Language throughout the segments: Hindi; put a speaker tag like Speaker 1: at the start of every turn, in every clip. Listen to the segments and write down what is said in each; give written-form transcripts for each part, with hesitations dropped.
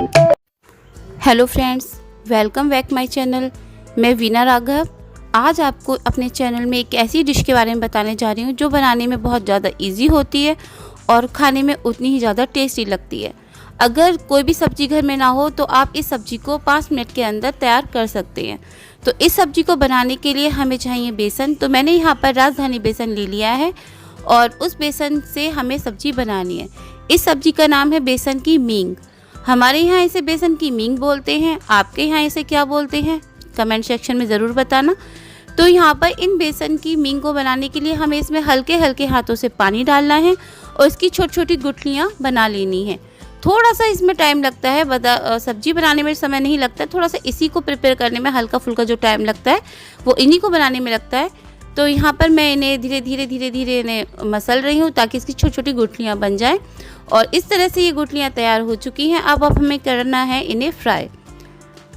Speaker 1: Hello friends, welcome back my channel. मैं वीना राघव आज आपको अपने चैनल में एक ऐसी डिश के बारे में बताने जा रही हूँ जो बनाने में बहुत ज़्यादा इजी होती है और खाने में उतनी ही ज़्यादा टेस्टी लगती है। अगर कोई भी सब्ज़ी घर में ना हो तो आप इस सब्ज़ी को 5 मिनट के अंदर तैयार कर सकते हैं। तो इस सब्ज़ी को बनाने के लिए हमें चाहिए बेसन। तो मैंने यहाँ पर राजधानी बेसन ले लिया है और उस बेसन से हमें सब्ज़ी बनानी है। इस सब्ज़ी का नाम है बेसन की मींग। हमारे यहाँ इसे बेसन की मींग बोलते हैं, आपके यहाँ इसे क्या बोलते हैं कमेंट सेक्शन में ज़रूर बताना। तो यहाँ पर इन बेसन की मींग को बनाने के लिए हमें इसमें हल्के हल्के हाथों से पानी डालना है और इसकी छोटी छोटी गुठलियाँ बना लेनी है। थोड़ा सा इसमें टाइम लगता है, सब्जी बनाने में समय नहीं लगता है, थोड़ा सा इसी को प्रिपेयर करने में हल्का फुल्का जो टाइम लगता है वो इन्हीं को बनाने में लगता है। तो यहाँ पर मैं इन्हें धीरे धीरे इन्हें मसल रही हूँ ताकि इसकी छोटी छोटी गुठलियाँ बन जाएं। और इस तरह से ये गुठलियाँ तैयार हो चुकी हैं। अब हमें करना है इन्हें फ्राई।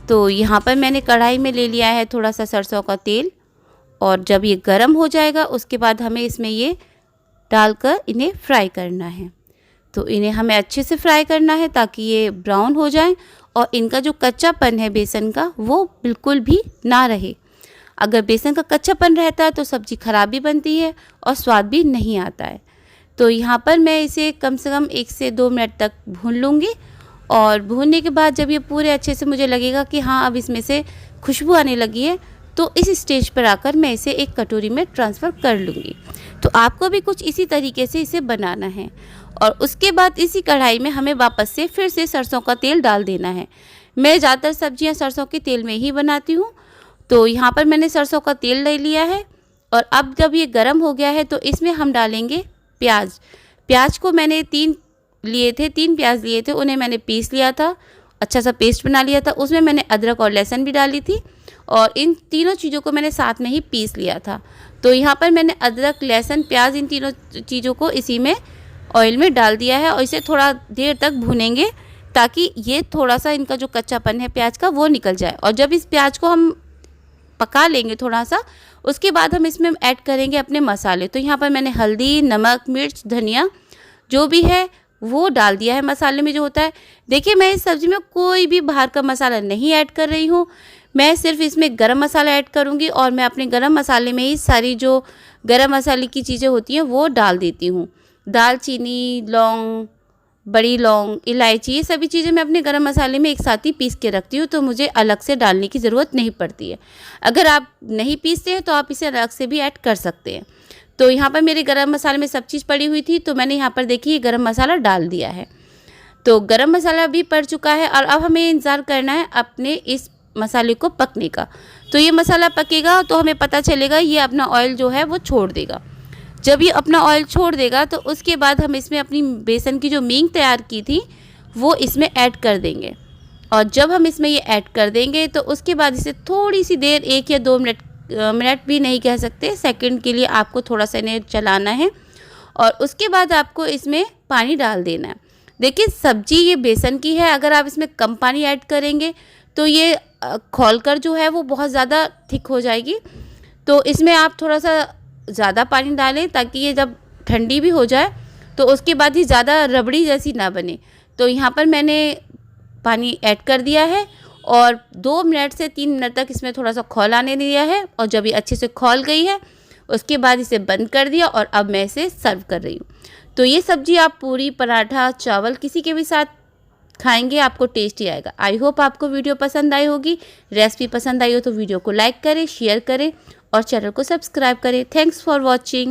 Speaker 1: तो यहाँ पर मैंने कढ़ाई में ले लिया है थोड़ा सा सरसों का तेल और जब ये गर्म हो जाएगा उसके बाद हमें इसमें ये डालकर इन्हें फ्राई करना है। तो इन्हें हमें अच्छे से फ्राई करना है ताकि ये ब्राउन हो जाए और इनका जो कच्चापन है बेसन का वो बिल्कुल भी ना रहे। अगर बेसन का कच्चापन रहता है तो सब्ज़ी ख़राब भी बनती है और स्वाद भी नहीं आता है। तो यहाँ पर मैं इसे कम से कम 1 से 2 मिनट तक भून लूँगी और भूनने के बाद जब ये पूरे अच्छे से मुझे लगेगा कि हाँ अब इसमें से खुशबू आने लगी है तो इस स्टेज पर आकर मैं इसे एक कटोरी में ट्रांसफ़र कर लूँगी। तो आपको भी कुछ इसी तरीके से इसे बनाना है और उसके बाद इसी कढ़ाई में हमें वापस से फिर से सरसों का तेल डाल देना है। मैं ज़्यादातर सब्जियाँ सरसों के तेल में ही बनाती हूँ। तो यहाँ पर मैंने सरसों का तेल ले लिया है और अब जब ये गर्म हो गया है तो इसमें हम डालेंगे प्याज। प्याज को मैंने 3 प्याज लिए थे, उन्हें मैंने पीस लिया था, अच्छा सा पेस्ट बना लिया था। उसमें मैंने अदरक और लहसुन भी डाली थी और इन तीनों चीज़ों को मैंने साथ में ही पीस लिया था। तो यहाँ पर मैंने अदरक, लहसुन, प्याज इन तीनों चीज़ों को इसी में ऑयल में डाल दिया है और इसे थोड़ा देर तक भूनेंगे ताकि ये थोड़ा सा इनका जो कच्चापन है प्याज का वो निकल जाए। और जब इस प्याज को हम पका लेंगे थोड़ा सा उसके बाद हम इसमें ऐड करेंगे अपने मसाले। तो यहाँ पर मैंने हल्दी, नमक, मिर्च, धनिया जो भी है वो डाल दिया है मसाले में जो होता है। देखिए मैं इस सब्ज़ी में कोई भी बाहर का मसाला नहीं ऐड कर रही हूँ, मैं सिर्फ इसमें गरम मसाला ऐड करूँगी और मैं अपने गरम मसाले में ही सारी जो गरम मसाले की चीज़ें होती हैं वो डाल देती हूँ। दालचीनी, लौंग, बड़ी लौंग, इलायची, ये सभी चीज़ें मैं अपने गरम मसाले में एक साथ ही पीस के रखती हूँ तो मुझे अलग से डालने की ज़रूरत नहीं पड़ती है। अगर आप नहीं पीसते हैं तो आप इसे अलग से भी ऐड कर सकते हैं। तो यहाँ पर मेरे गरम मसाले में सब चीज़ पड़ी हुई थी तो मैंने यहाँ पर देखिए गरम मसाला डाल दिया है। तो गरम मसाला भी पड़ चुका है और अब हमें इंतज़ार करना है अपने इस मसाले को पकने का। तो ये मसाला पकेगा तो हमें पता चलेगा ये अपना ऑयल जो है वो छोड़ देगा। जब ये अपना ऑयल छोड़ देगा तो उसके बाद हम इसमें अपनी बेसन की जो मींग तैयार की थी वो इसमें ऐड कर देंगे। और जब हम इसमें ये ऐड कर देंगे तो उसके बाद इसे थोड़ी सी देर 1 या 2 मिनट भी नहीं कह सकते, सेकंड के लिए आपको थोड़ा सा इन्हें चलाना है और उसके बाद आपको इसमें पानी डाल देना है। देखिए सब्जी ये बेसन की है, अगर आप इसमें कम पानी ऐड करेंगे तो ये खौलकर जो है वो बहुत ज़्यादा थिक हो जाएगी। तो इसमें आप थोड़ा सा ज़्यादा पानी डालें ताकि ये जब ठंडी भी हो जाए तो उसके बाद ही ज़्यादा रबड़ी जैसी ना बने। तो यहाँ पर मैंने पानी ऐड कर दिया है और 2 मिनट से 3 मिनट तक इसमें थोड़ा सा खौल आने दिया है और जब ये अच्छे से खौल गई है उसके बाद इसे बंद कर दिया और अब मैं इसे सर्व कर रही हूँ। तो ये सब्ज़ी आप पूरी, पराठा, चावल किसी के भी साथ खाएंगे आपको टेस्टी आएगा। आई होप आपको वीडियो पसंद आई होगी। रेसिपी पसंद आई हो तो वीडियो को लाइक करें, शेयर करें और चैनल को सब्सक्राइब करें। Thanks for watching.